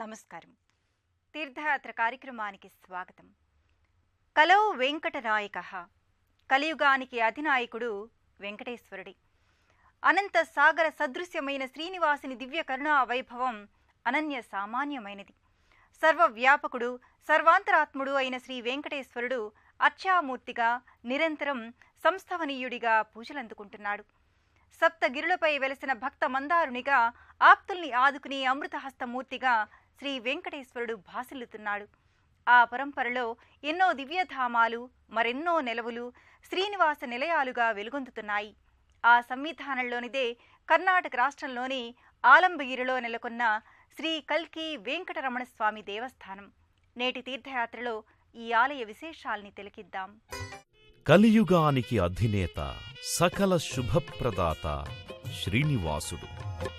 నమస్కారం. తీర్థయాత్ర కార్యక్రమానికి స్వాగతం. కలౌ వెంకటనాయకః. కలియుగానికి అధినాయకుడు వెంకటేశ్వరుడే. అనంత సాగర సదృశ్యమైన శ్రీనివాసుని దివ్య కరుణా వైభవం అనన్య సామాన్యమైనది. సర్వవ్యాపకుడు, సర్వాంతరాత్ముడు అయిన శ్రీ వెంకటేశ్వరుడు అర్చామూర్తిగా నిరంతరం సంస్థవనీయుడిగా పూజలందుకుంటున్నాడు. సప్తగిరులపై వెలసిన భక్త మందారునిగా, ఆప్తుల్ని ఆదుకుని అమృతహస్తమూర్తిగా శ్రీ వెంకటేశ్వరుడు భాసిల్లుతున్నాడు. ఆ పరంపరలో ఎన్నో దివ్యధామాలు, మరెన్నో నెలవులు శ్రీనివాస నిలయాలుగా వెలుగొందుతున్నాయి. ఆ సంవిధానంలోనిదే కర్ణాటక రాష్ట్రంలోని ఆలంబగిరిలో నెలకొన్న శ్రీ కల్కి వెంకటరమణస్వామి దేవస్థానం. నేటి తీర్థయాత్రలో ఈ ఆలయ విశేషాల్ని తిలకిద్దాం. కలియుగానికి అధినేత, సకల శుభప్రదాత శ్రీనివాసుడు.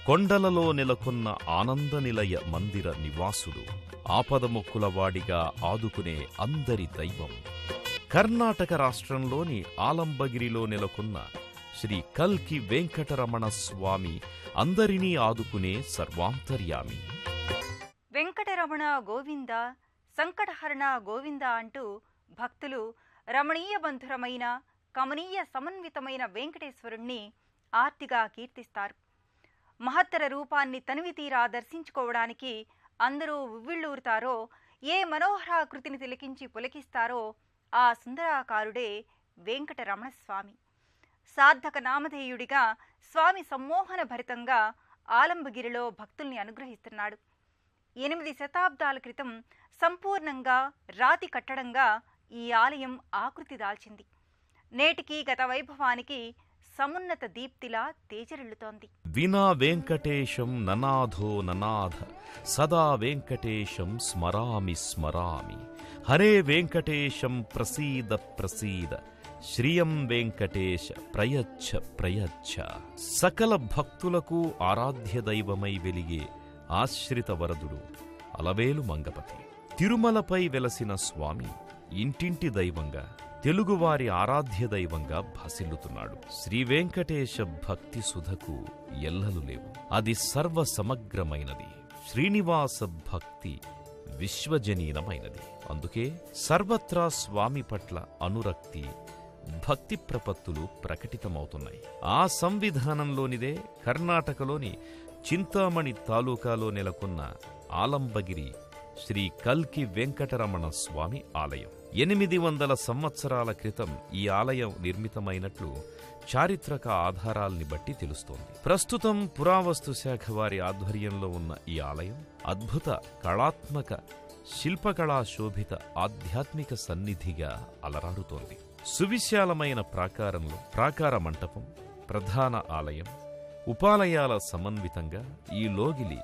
కొండలలో నెలకొన్న ఆనంద నిలయ మందిర నివాసుడు. ఆపదమొక్కులవాడిగా ఆదుకునే అందరి దైవం. కర్ణాటక రాష్ట్రంలోని ఆలంబగిరిలో నెలకొన్న శ్రీ కల్కి వెంకటరమణ స్వామి అందరినీ ఆదుకునే సర్వాంతర్యామి. వెంకటరమణ గోవింద, సంకటహరణ గోవింద అంటూ భక్తులు రమణీయ బంధురమైన, కమనీయ సమన్వితమైన వెంకటేశ్వరుణ్ణి ఆర్తిగా కీర్తిస్తారు. మహత్తర రూపాన్ని తనివితీరా దర్శించుకోవడానికి అందరూ ఉవ్విళ్ళూరుతారో, ఏ మనోహరాకృతిని తిలకించి పులకిస్తారో ఆ సుందరాకారుడే వెంకటరమణస్వామి. సార్థక నామధేయుడిగా స్వామి సమ్మోహన భరితంగా ఆలంబగిరిలో భక్తుల్ని అనుగ్రహిస్తున్నాడు. 8 శతాబ్దాల క్రితం సంపూర్ణంగా రాతి కట్టడంగా ఈ ఆలయం ఆకృతి దాల్చింది. నేటికి గత వైభవానికి సమున్నత దీప్తిలా తేజరిల్లుతోంది. వినా వెంకటేశం ననాథో ననాథ, సదా వెంకటేశం స్మరామి స్మరామి. హరే వెంకటేశం ప్రసీద ప్రసీద, శ్రియం వెంకటేశ ప్రయచ్ఛ ప్రయచ్ఛ. సకల భక్తులకు ఆరాధ్య దైవమై వెలిగే ఆశ్రిత వరదుడు అలవేలు మంగపతి. తిరుమలపై వెలసిన స్వామి ఇంటింటి దైవంగా, తెలుగువారి ఆరాధ్య దైవంగా భాసిల్లుతున్నాడు. శ్రీ వెంకటేశ భక్తి సుధకు ఎల్లలు లేవు. అది సర్వ సమగ్రమైనది. శ్రీనివాస భక్తి విశ్వజనీనమైనది. అందుకే సర్వత్రా స్వామి పట్ల అనురక్తి, భక్తి ప్రపత్తులు ప్రకటితమవుతున్నాయి. ఆ సంవిధానంలోనిదే కర్ణాటకలోని చింతామణి తాలూకాలో నెలకొన్న ఆలంబగిరి శ్రీ కల్కి వెంకటరమణ స్వామి ఆలయం. 800 సంవత్సరాల క్రితం ఈ ఆలయం నిర్మితమైనట్లు చారిత్రక ఆధారాల్ని బట్టి తెలుస్తోంది. ప్రస్తుతం పురావస్తు శాఖ వారి ఆధ్వర్యంలో ఉన్న ఈ ఆలయం అద్భుత కళాత్మక, శిల్పకళా శోభిత ఆధ్యాత్మిక సన్నిధిగా అలరారుతోంది. సువిశాలమైన ప్రాకారంలో ప్రాకార మంటపం, ప్రధాన ఆలయం, ఉపాలయాల సమన్వితంగా ఈ లోగిలి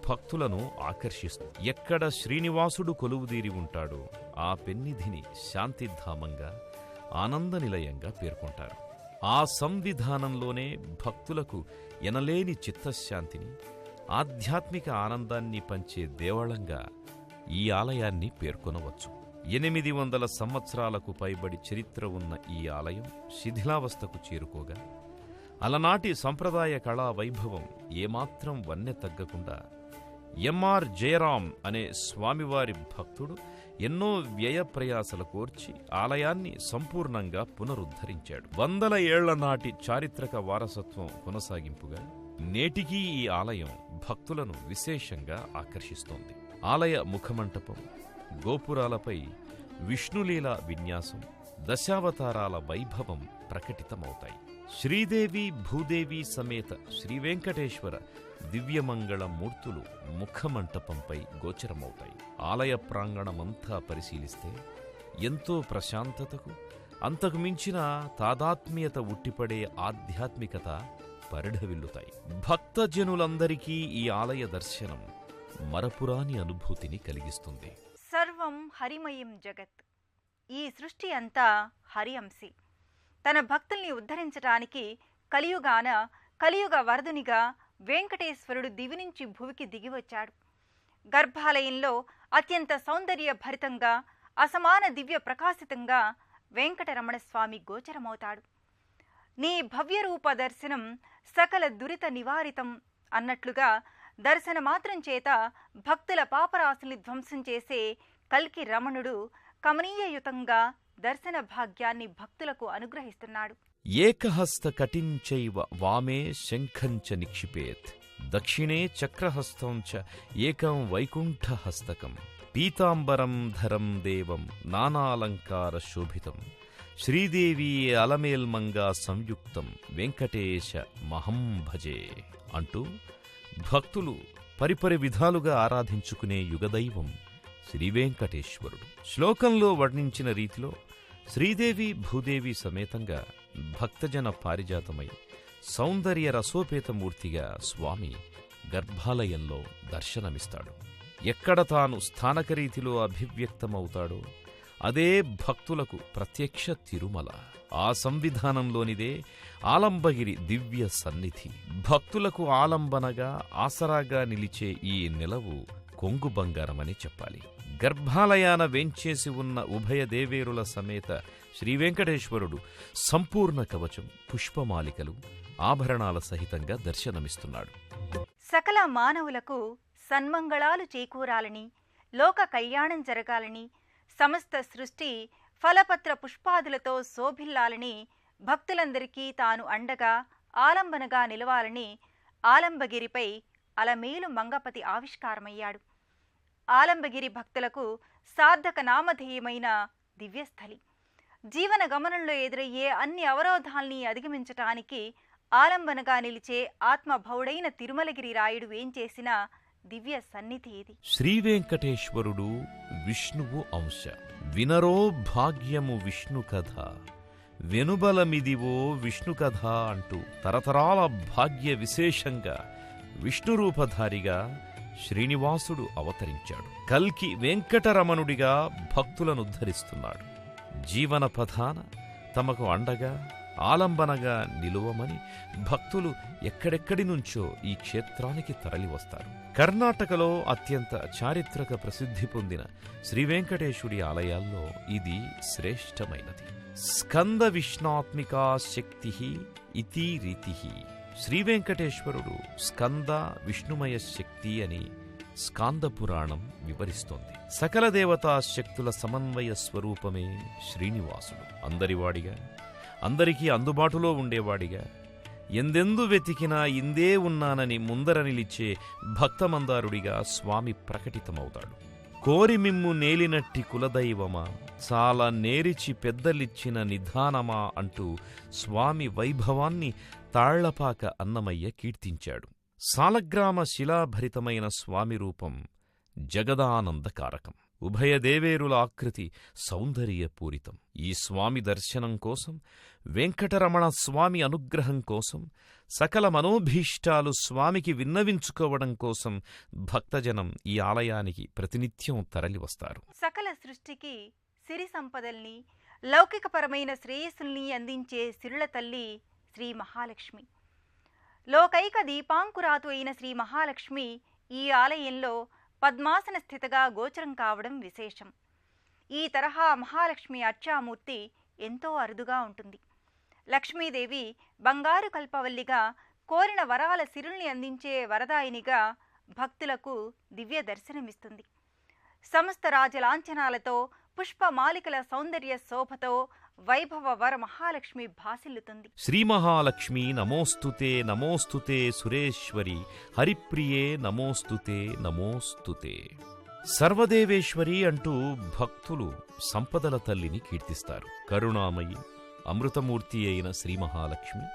భక్తులను ఆకర్షిస్తుంది. ఎక్కడ శ్రీనివాసుడు కొలువుదీరి ఉంటాడో ఆ పెన్నిధిని శాంతిధామంగా, ఆనంద నిలయంగా పేర్కొంటారు. ఆ సంవిధానంలోనే భక్తులకు ఎనలేని చిత్తశాంతిని, ఆధ్యాత్మిక ఆనందాన్ని పంచే దేవళంగా ఈ ఆలయాన్ని పేర్కొనవచ్చు. 800 సంవత్సరాలకు పైబడి చరిత్ర ఉన్న ఈ ఆలయం శిథిలావస్థకు చేరుకోగా, అలనాటి సంప్రదాయ కళా వైభవం ఏమాత్రం వన్నె తగ్గకుండా ఎంఆర్ జయరాం అనే స్వామివారి భక్తుడు ఎన్నో వ్యయ ప్రయాసల కోర్చి ఆలయాన్ని సంపూర్ణంగా పునరుద్ధరించాడు. 100 ఏళ్ల నాటి చారిత్రక వారసత్వం కొనసాగింపుగా నేటికీ ఈ ఆలయం భక్తులను విశేషంగా ఆకర్షిస్తోంది. ఆలయ ముఖమంటపం, గోపురాలపై విష్ణులీల విన్యాసం, దశావతారాల వైభవం ప్రకటితమవుతాయి. శ్రీదేవి భూదేవి సమేత శ్రీ వెంకటేశ్వర దివ్యమంగళ మూర్తులు ముఖమంటపంపై గోచరమవుతాయి. ఆలయ ప్రాంగణమంతా పరిశీలిస్తే ఎంతో ప్రశాంతతకు, అంతకు మించిన తాదాత్మ్యత ఉట్టిపడే ఆధ్యాత్మికత పరిఢవిల్లుతాయి. భక్తజనులందరికీ ఈ ఆలయ దర్శనం మరపురాని అనుభూతిని కలిగిస్తుంది. సర్వం హరిమయం జగత్. ఈ సృష్టి అంతా హరి అంశి. తన భక్తుల్ని ఉద్ధరించటానికి కలియుగ వరదునిగా వెంకటేశ్వరుడు దివి నుంచి భువికి దిగివచ్చాడు. గర్భాలయంలో అత్యంత సౌందర్య భరితంగా, అసమాన దివ్య ప్రకాశితంగా వెంకటరమణస్వామి గోచరమవుతాడు. నీ భవ్యరూప దర్శనం సకల దురిత నివారితం అన్నట్లుగా దర్శన మాత్రం చేత భక్తుల పాపరాశుల్ని ధ్వంసం చేసే కల్కి రమణుడు కమనీయయుతంగా దర్శన భాగ్యాన్ని భక్తులకు అనుగ్రహిస్తున్నాడు. ఏకహస్త కటించైవ వామే శంఖంచ నిక్షిపేత్ దక్షిణే చక్రహస్తం చ ఏకం వైకుంఠహస్తకం పీతాంబరం ధరం దేవం నానాలంకార శోభితం శ్రీదేవి అలమేల్మంగా సంయుక్తం వెంకటేశ మహం భజే అంటూ భక్తులు పరిపరి విధాలుగా ఆరాధించుకునే యుగదైవం శ్రీవేంకటేశ్వరుడు. శ్లోకంలో వర్ణించిన రీతిలో శ్రీదేవి భూదేవి సమేతంగా భక్తజన పారిజాతమై సౌందర్య రసోపేతమూర్తిగా స్వామి గర్భాలయంలో దర్శనమిస్తాడు. ఎక్కడ తాను స్థానకరీతిలో అభివ్యక్తమవుతాడో అదే భక్తులకు ప్రత్యక్ష తిరుమల. ఆ సంవిధానంలోనిదే ఆలంబగిరి దివ్య సన్నిధి. భక్తులకు ఆలంబనగా ఆసరాగా నిలిచే ఈ నిలవు కొంగు బంగారమని చెప్పాలి. గర్భాలయాన వేంచేసి ఉన్న ఉభయ దేవేరుల సమేత శ్రీవేంకటేశ్వరుడు సంపూర్ణ కవచం, పుష్పమాలికలు, ఆభరణాల సహితంగా దర్శనమిస్తున్నాడు. సకల మానవులకు సన్మంగళాలు చేకూరాలని, లోక కళ్యాణం జరగాలని, సమస్త సృష్టి ఫలపత్ర పుష్పాదులతో శోభిల్లాలని, భక్తులందరికీ తాను అండగా ఆలంబనగా నిలవాలని ఆలంబగిరిపై అలమేలు మంగపతి ఆవిష్కారమయ్యాడు. ఆలంబగిరి భక్తులకు సార్థక నామధేయమైన దివ్యస్థలి. జీవన గమనంలో ఎదురయ్యే అన్ని అవరోధాల్ని అధిగమించటానికి ఆలంబనగా నిలిచే ఆత్మభౌడైన తిరుమలగిరి రాయుడు వేంచేసిన దివ్య సన్నిధి ఇది. శ్రీవేంకటేశ్వరుడు విష్ణువు అంశ. వినరో భాగ్యము విష్ణు కథ, వెనుబలమిదివో విష్ణు కథ అంటూ తరతరాల భాగ్య విశేషంగా విష్ణురూపధారిగా శ్రీనివాసుడు అవతరించాడు. కల్కి వెంకటరమణుడిగా భక్తులనుద్ధరిస్తున్నాడు. జీవన పథాన తమకు అండగా ఆలంబనగా నిలువమని భక్తులు ఎక్కడెక్కడి నుంచో ఈ క్షేత్రానికి తరలివస్తారు. కర్ణాటకలో అత్యంత చారిత్రక ప్రసిద్ధి పొందిన శ్రీవేంకటేశుడి ఆలయాల్లో ఇది శ్రేష్టమైనది. స్కంద విష్ణాత్మికా శక్తి ఇతి రీతి. శ్రీవేంకటేశ్వరుడు స్కంద విష్ణుమయ శక్తి అని స్కాంద పురాణం వివరిస్తోంది. సకల దేవతా శక్తుల సమన్వయ స్వరూపమే శ్రీనివాసుడు. అందరివాడిగా, అందరికీ అందుబాటులో ఉండేవాడిగా, ఎందెందు వెతికినా ఇందే ఉన్నానని ముందర నిలిచే భక్తమందారుడిగా స్వామి ప్రకటితమవుతాడు. కోరి మిమ్ము నేలినట్టి కులదైవమా, చాలా నేరిచి పెద్దలిచ్చిన నిధానమా అంటూ స్వామి వైభవాన్ని తాళ్లపాక అన్నమయ్య కీర్తించాడు. సాలగ్రామ శిలాభరితమైన స్వామి రూపం జగదానందకారకం. ఉభయ దేవేరుల ఆకృతి సౌందర్యపూరితం. ఈ స్వామి దర్శనం కోసం, వెంకటరమణ స్వామి అనుగ్రహం కోసం, సకల మనోభీష్టాలు స్వామికి విన్నవించుకోవడం కోసం భక్తజనం ఈ ఆలయానికి ప్రతినిత్యం తరలివస్తారు. సకల సృష్టికి సిరి సంపదల్ని, లౌకికపరమైన శ్రేయస్సుల్ని అందించే సిరుల తల్లి శ్రీ మహాలక్ష్మి. లోకైక దీపాంకురాతు అయిన శ్రీ మహాలక్ష్మి ఈ ఆలయంలో పద్మాసన స్థితిగా గోచరం కావడం విశేషం. ఈ తరహా మహాలక్ష్మి అర్చామూర్తి ఎంతో అరుదుగా ఉంటుంది. లక్ష్మీదేవి బంగారు కల్పవల్లిగా, కోరిన వరాల సిరుల్ని అందించే వరదాయినిగా భక్తులకు దివ్య దర్శనమిస్తుంది. సమస్త రాజలాంఛనాలతో, పుష్పమాలికల సౌందర్య శోభతో వైభవ వర మహాలక్ష్మి భాసిల్లుతుంది. శ్రీ మహాలక్ష్మి నమోస్తుతే నమోస్తుతే సురేశ్వరి హరిప్రియే నమోస్తుతే నమోస్తుతే. సర్వదేవేశ్వరి అంటూ భక్తులు సంపదల తల్లిని కీర్తిస్తారు. కరుణామయి అమృతమూర్తి అయిన శ్రీ మహాలక్ష్మి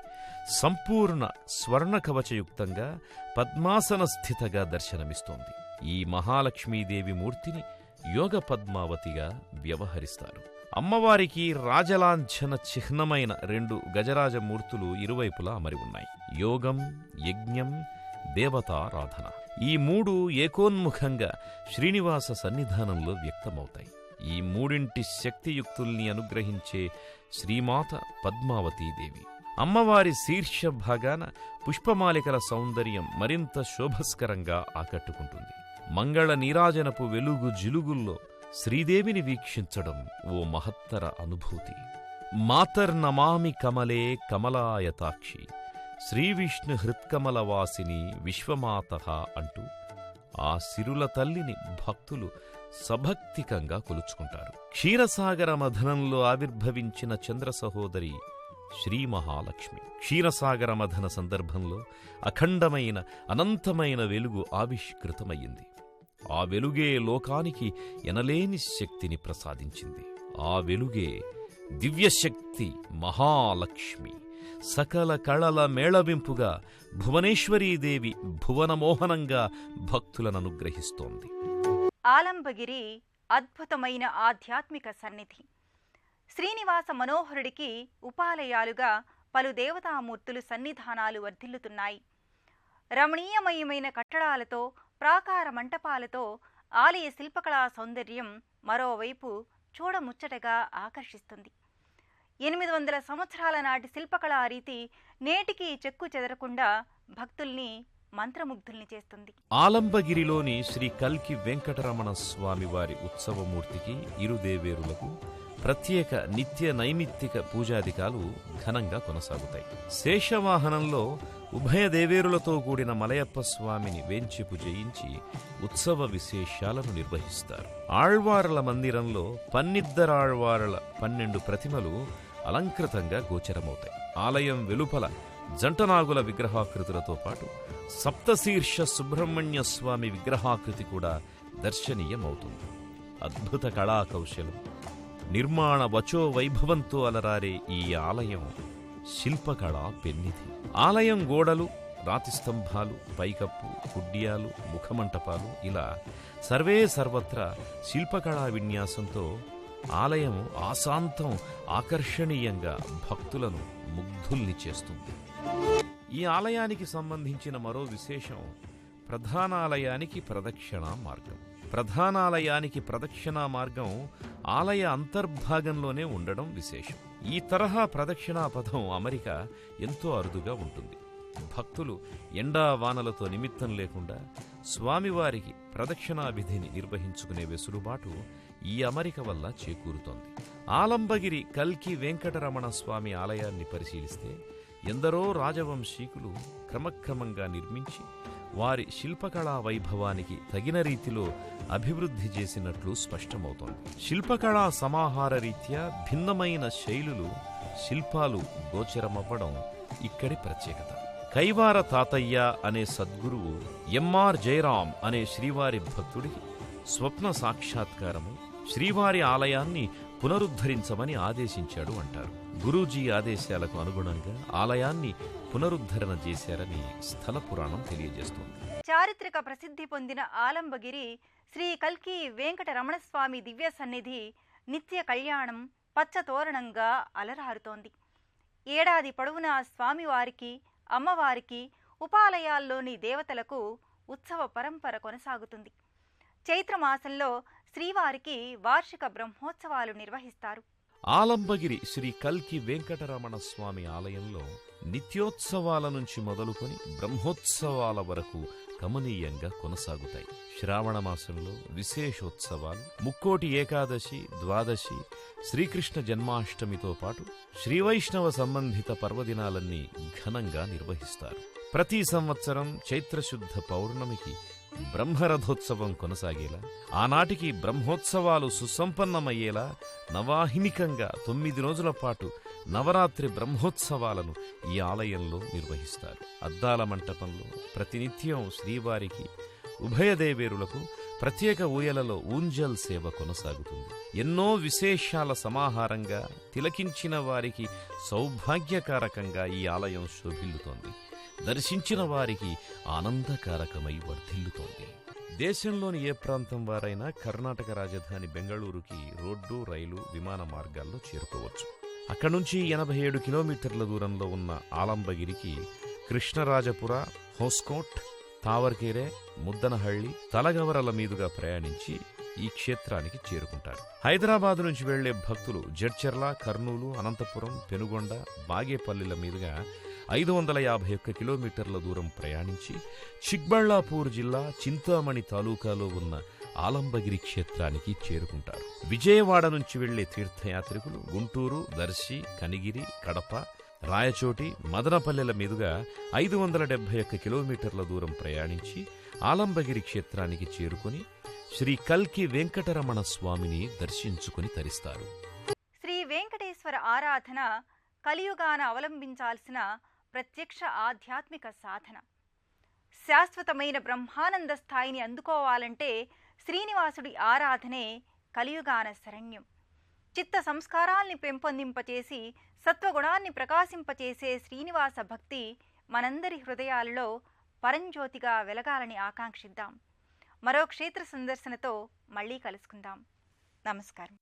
సంపూర్ణ స్వర్ణ కవచయుక్తంగా పద్మాసన స్థితగా దర్శనమిస్తోంది. ఈ మహాలక్ష్మీదేవి మూర్తిని యోగ పద్మావతిగా వ్యవహరిస్తారు. అమ్మవారికి రాజలాంఛన చిహ్నమైన 2 గజరాజమూర్తులు ఇరువైపులా అమరి ఉన్నాయి. యోగం, యజ్ఞం, దేవతారాధన ఈ 3 ఏకోన్ముఖంగా శ్రీనివాస సన్నిధానంలో వ్యక్తమవుతాయి. ఈ 3 శక్తియుక్తుల్ని అనుగ్రహించే శ్రీమాత పద్మావతీదేవి. అమ్మవారి శీర్ష భాగాన పుష్పమాలికల సౌందర్యం మరింత శోభస్కరంగా ఆకట్టుకుంటుంది. మంగళ నీరాజనపు వెలుగు జిలుగుల్లో శ్రీదేవిని వీక్షించడం ఓ మహత్తర అనుభూతి. మాతర్నమామి కమలే కమలాయతాక్షి శ్రీవిష్ణు హృత్కమలవాసిని విశ్వమాతః అంటూ ఆ సిరుల తల్లిని భక్తులు సభక్తికంగా కొలుచుకుంటారు. క్షీరసాగర మథనంలో ఆవిర్భవించిన చంద్ర సహోదరి శ్రీ మహాలక్ష్మి. క్షీరసాగర మథన సందర్భంలో అఖండమైన అనంతమైన వెలుగు ఆవిష్కృతమయ్యింది. ఆ వెలుగే లోకానికి ఎనలేని శక్తిని ప్రసాదించింది. ఆ వెలుగే దివ్యశక్తి మహాలక్ష్మి. సకల కళల మేళవింపుగా భువనేశ్వరీదేవి భువనమోహనంగా భక్తులను అనుగ్రహిస్తోంది. ఆలంబగిరి అద్భుతమైన ఆధ్యాత్మిక సన్నిధి. శ్రీనివాస మనోహరుడికి ఉపాలయాలుగా పలు దేవతామూర్తులు సన్నిధానాలు వర్ధిల్లుతున్నాయి. రమణీయమయమైన కట్టడాలతో, ప్రాకార మంటపాలతో ఆలయ శిల్పకళా సౌందర్యం మరోవైపు చూడముచ్చటగా ఆకర్షిస్తుంది. 800 సంవత్సరాల నాటి శిల్పకళా రీతి నేటికి చెక్కు చెదరకుండా భక్తుల్ని మంత్రముగ్ధుల్ని చేస్తుంది. ఆలంబగిరిలోని శ్రీ కల్కి వెంకటరమణ స్వామి వారి ఉత్సవమూర్తికి ఇరు దేవేరులకు ప్రత్యేక నిత్య నైమిత్తిక పూజాధికాలు ఘనంగా కొనసాగుతాయి. శేషవాహనంలో ఉభయ దేవేరులతో కూడిన మలయప్ప స్వామిని వేంచేపు చేయించి ఉత్సవ విశేషాలను నిర్వహిస్తారు. ఆళ్వార్ల మందిరంలో పన్నిద్దరాళ్వార్ల 12 ప్రతిమలు అలంకృతంగా గోచరమవుతాయి. ఆలయం వెలుపల జంటనాగుల విగ్రహాకృతులతో పాటు సప్తశీర్ష సుబ్రహ్మణ్య స్వామి విగ్రహాకృతి కూడా దర్శనీయమవుతుంది. అద్భుత కళాకౌశలం, నిర్మాణ వచో వైభవంతో అలరారే ఈ ఆలయం శిల్పకళా పెన్నిధి. ఆలయం గోడలు, రాతి స్తంభాలు, పైకప్పు, కుడ్యాలు, ముఖమంటపాలు ఇలా సర్వే సర్వత్రా శిల్పకళా విన్యాసంతో ఆలయం ఆశాంతం ఆకర్షణీయంగా భక్తులను ముగ్ధుల్ని చేస్తుంది. ఈ ఆలయానికి సంబంధించిన మరో విశేషం ప్రధానాలయానికి ప్రదక్షిణా మార్గం. ప్రధానాలయానికి ప్రదక్షిణా మార్గం ఆలయ అంతర్భాగంలోనే ఉండడం విశేషం. ఈ తరహా ప్రదక్షిణా పథం అమరిక ఎంతో అరుదుగా ఉంటుంది. భక్తులు ఎండా వానలతో నిమిత్తం లేకుండా స్వామివారికి ప్రదక్షిణా విధిని నిర్వహించుకునే వెసులుబాటు ఈ అమరిక వల్ల చేకూరుతోంది. ఆలంబగిరి కల్కి వెంకటరమణ స్వామి ఆలయాన్ని పరిశీలిస్తే ఎందరో రాజవంశీకులు క్రమక్రమంగా నిర్మించి వారి శిల్పకళా వైభవానికి తగిన రీతిలో అభివృద్ధి చేసినట్లు స్పష్టమవుతోంది. శిల్పకళా సమాహార రీత్యా భిన్నమైన శైలులు, శిల్పాలు గోచరమవ్వడం ఇక్కడి ప్రత్యేకత. కైవార తాతయ్య అనే సద్గురువు ఎంఆర్ జయరాం అనే శ్రీవారి భక్తుడికి స్వప్న సాక్షాత్కారమై శ్రీవారి ఆలయాన్ని పునరుద్ధరించమని ఆదేశించాడు అంటారు. గురూజీ ఆదేశాలకు అనుగుణంగా ఆలయాన్ని పునరుద్ధరణ చేశారని స్థల పురాణం తెలియజేస్తోంది. చారిత్రక ప్రసిద్ధి పొందిన ఆలంబగిరి శ్రీ కల్కి వెంకటరమణస్వామి దివ్య సన్నిధి నిత్య కళ్యాణం పచ్చతోరణంగా అలరారుతోంది. ఏడాది పొడవునా స్వామివారికి, అమ్మవారికి, ఉపాలయాల్లోని దేవతలకు ఉత్సవ పరంపర కొనసాగుతుంది. చైత్రమాసంలో శ్రీవారికి వార్షిక బ్రహ్మోత్సవాలు నిర్వహిస్తారు. ఆలంబగిరి శ్రీ కల్కి వెంకటరమణ స్వామి ఆలయంలో నిత్యోత్సవాల నుంచి మొదలుకొని బ్రహ్మోత్సవాల వరకు కమనీయంగా కొనసాగుతాయి. శ్రావణ మాసంలో విశేషోత్సవాలు, ముక్కోటి ఏకాదశి, ద్వాదశి, శ్రీకృష్ణ జన్మాష్టమితో పాటు శ్రీవైష్ణవ సంబంధిత పర్వదినాలన్నీ ఘనంగా నిర్వహిస్తారు. ప్రతి సంవత్సరం చైత్రశుద్ధ పౌర్ణమికి బ్రహ్మరథోత్సవం కొనసాగేలా, ఆనాటికి బ్రహ్మోత్సవాలు సుసంపన్నమయ్యేలా నవాహినికంగా 9 రోజుల పాటు నవరాత్రి బ్రహ్మోత్సవాలను ఈ ఆలయంలో నిర్వహిస్తారు. అద్దాల మంటపంలో ప్రతినిత్యం శ్రీవారికి, ఉభయ దేవేరులకు ప్రత్యేక ఊయలలో ఊంజల్ సేవ కొనసాగుతుంది. ఎన్నో విశేషాల సమాహారంగా తిలకించిన వారికి సౌభాగ్యకారకంగా ఈ ఆలయం శోభిల్లుతోంది. దర్శించిన వారికి ఆనందకారకమై వర్ధిల్లుతోంది. దేశంలోని ఏ ప్రాంతం వారైనా కర్ణాటక రాజధాని బెంగళూరుకి రోడ్డు, రైలు, విమాన మార్గాల్లో చేరుకోవచ్చు. అక్కడి నుంచి 87 కిలోమీటర్ల దూరంలో ఉన్న ఆలంబగిరికి కృష్ణరాజపుర, హోస్కోట్, తావర్కెరే, ముద్దనహళ్లి, తలగవరల మీదుగా ప్రయాణించి ఈ క్షేత్రానికి చేరుకుంటారు. హైదరాబాద్ నుంచి వెళ్లే భక్తులు జడ్చర్ల, కర్నూలు, అనంతపురం, పెనుగొండ, బాగేపల్లిల మీదుగా 551 కిలోమీటర్ల దూరం ప్రయాణించి చిక్బళ్లాపూర్ జిల్లా చింతామణి తాలూకాలో ఉన్న ఆలంబగిరి క్షేత్రానికి చేరుకుంటారు. విజయవాడ నుంచి వెళ్లే తీర్థయాత్రికులు గుంటూరు, దర్శి, కనిగిరి, కడప, రాయచోటి మదనపల్లెల మీదుగా 571 కిలోమీటర్ల దూరం ప్రయాణించి ఆలంబగిరి క్షేత్రానికి చేరుకుని శ్రీ కల్కి వెంకటరమణ స్వామిని దర్శించుకుని తరిస్తారు. శ్రీ వెంకటేశ్వర ఆరాధన కలియుగాన అవలంబించాల్సిన ప్రత్యక్ష ఆధ్యాత్మిక సాధన. శాశ్వతమైన బ్రహ్మానంద స్థాయిని అందుకోవాలంటే శ్రీనివాసుడి ఆరాధనే కలియుగాన శరణ్యం. చిత్త సంస్కారాల్ని పెంపొందింపచేసి సత్వగుణాన్ని ప్రకాశింపచేసే శ్రీనివాస భక్తి మనందరి హృదయాలలో పరంజ్యోతిగా వెలగాలని ఆకాంక్షిద్దాం. మరో క్షేత్ర సందర్శనతో మళ్ళీ కలుసుకుందాం. నమస్కారం.